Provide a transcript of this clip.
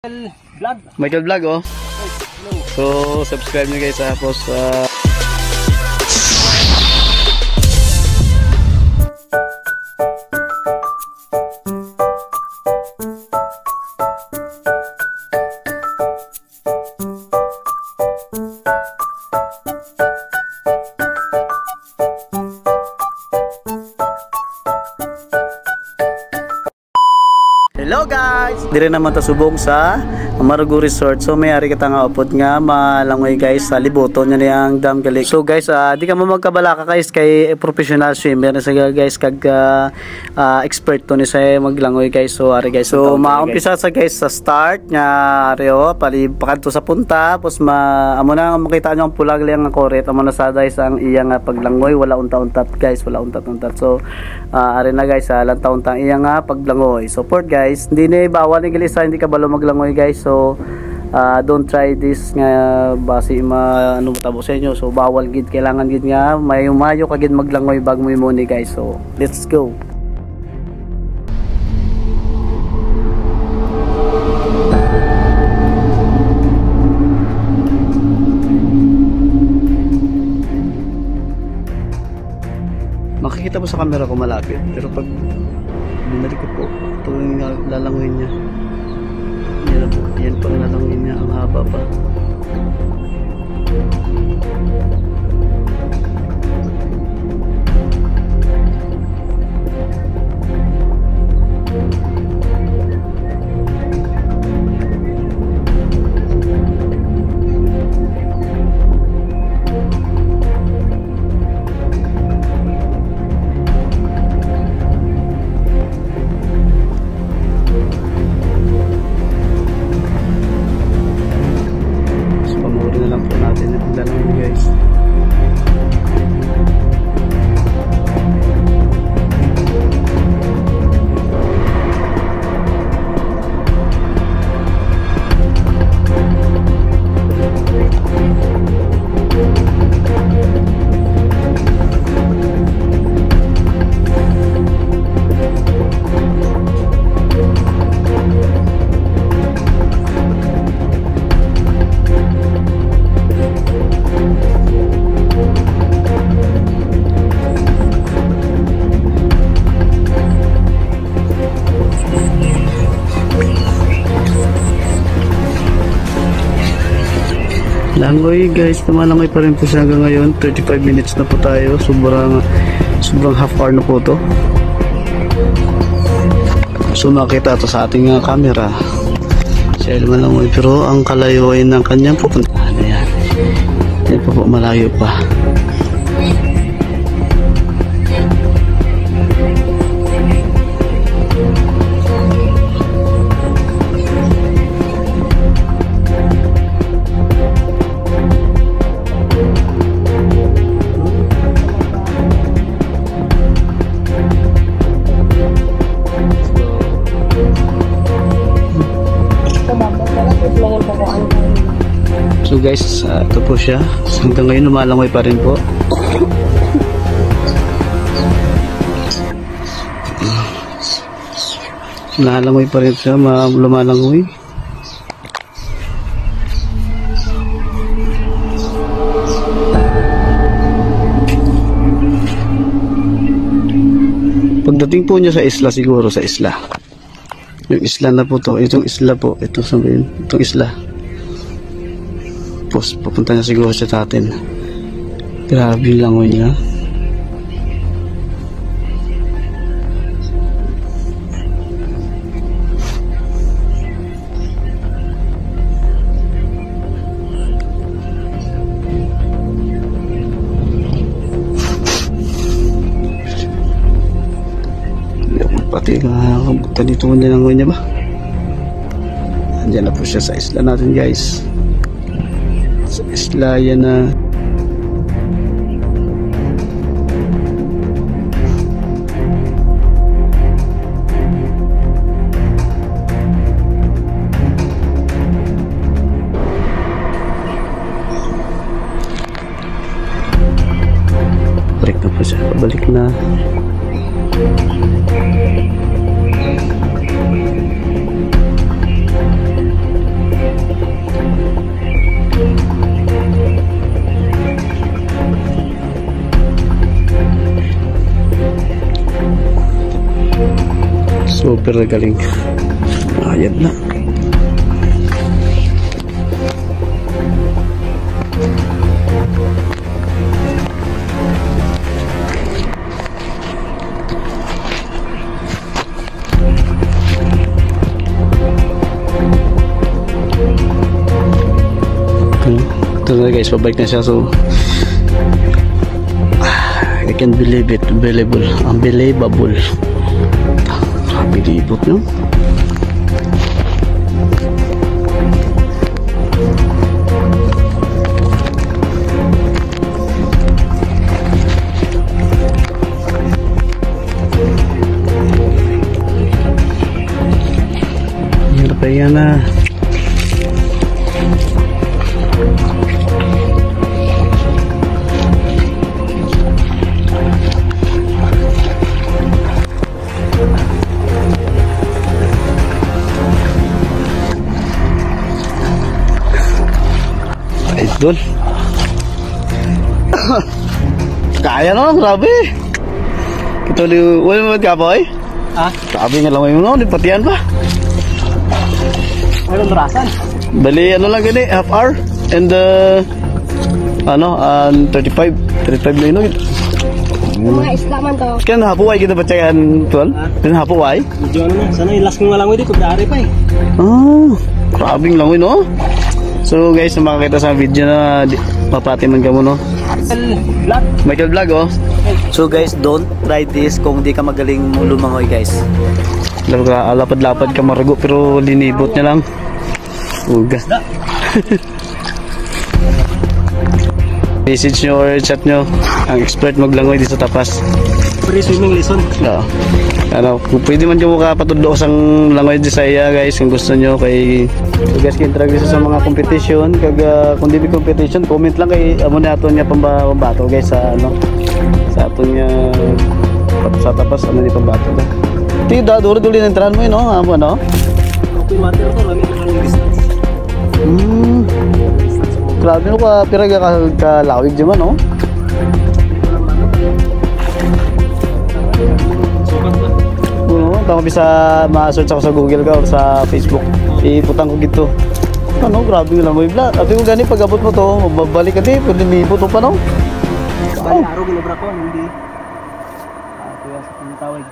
Vlog. Michael Vlog, oh. So, subscribe nyo guys, tapos hello guys! Dire naman tasubong sa Amarugo Resort. So may ari kita nga upod nga malangoy guys sa libuton niya niyang dam galik. So guys, di ka mo magkabalaka guys kay professional swimmer na sa guys kag expert to ni sa maglangoy guys. So ari guys, so maumpisa sa guys sa start nya ari palibakad to sa punta tapos amo na makita nyo ang pulag lang nga koret amo na sa guys ang iya nga paglangoy wala unta-untat guys, wala untat-untat. So ari na guys, lantaw-untang iya nga paglangoy. So port guys, hindi na bawal ni galisa, hindi ka balo maglangoy guys. So don't try this nga basi ano matabo sa inyo. So bawal gid, kailangan gid nga mayo ka gid maglangoy bag mo imuni guys. So let's go. Makikita mo sa camera ko malapit, pero pag binalik ko po ito yung lalangoyin niya. Yan pang lalangoyin niya, ang haba pa. Langoy guys, tumalangoy pa rin po siya hanggang ngayon. 35 minutes na po tayo. Sobrang half hour na po to. So makita to sa ating camera. Siya lumalangoy pero ang kalayuan ng kanyang pupuntahan. Ayan. Yan po malayo pa. So guys, ito po siya. Hanggang ngayon lumalangoy pa rin po. Lumalangoy pa rin siya, lumalangoy. Pagdating po niya sa isla, siguro sa isla. Yung isla na po to, itong isla po, ito sabihin, itong isla. Tapos papunta na siguro siya sa atin. Grabe yung langoy niya. Pati nakabutan dito mo niya langoy niya ba? Andiyan na po siya sa isla natin guys. Sa isla yan na balik na po siya, pabalik na. Super galing. Ayad na. Ito na guys, pabalik na siya. So I can't believe it. Unbelievable. Grabe libot no. Hirap pa yan na. Idol. Kaya no, grabe. Ito liw, wala mo ka boy? Ha? Grabe nga lang mo no, patian pa. Ano marasan? Bali ano lang gani, half hour and 35 minutes. Mga islaman to. Kan hapuay kita bacakan tol? Kan hapuay? Medyo ano na, sana ilas ko nga lang di ko dari pa eh. Grabe lang no. So guys, makakita sa video na mapati man ka mo no. Michael Vlog oh. So guys, don't try this kung di ka magaling lumangoy guys. Lapad-lapad ka marago pero linibot niya lang. Ugas. Message nyo or chat nyo ang expert maglangoy dito sa tapas. Free swimming lesson. Oo. Pwede man kayo makapatudo sa langoy di sa iya guys kung gusto nyo kay so guys kintrag sa mga competition kag kung di competition comment lang kay amo na ato niya pambato guys sa sa ato niya sa tapas ni pambato da. Tida duro duli ng tran mo no amo no. Okay water to rami long distance. Grabe no ka piraga ka lawig di man no. Tama bisa ma-search ako sa Google ka or sa Facebook. Iputang ko gito. Ano, grabe lang mo ibla. Ate ko gani pag abot mo to, babalik ka di, pwede libo to pa no. Bali araw ginobra ko hindi. Kuya sa tawag.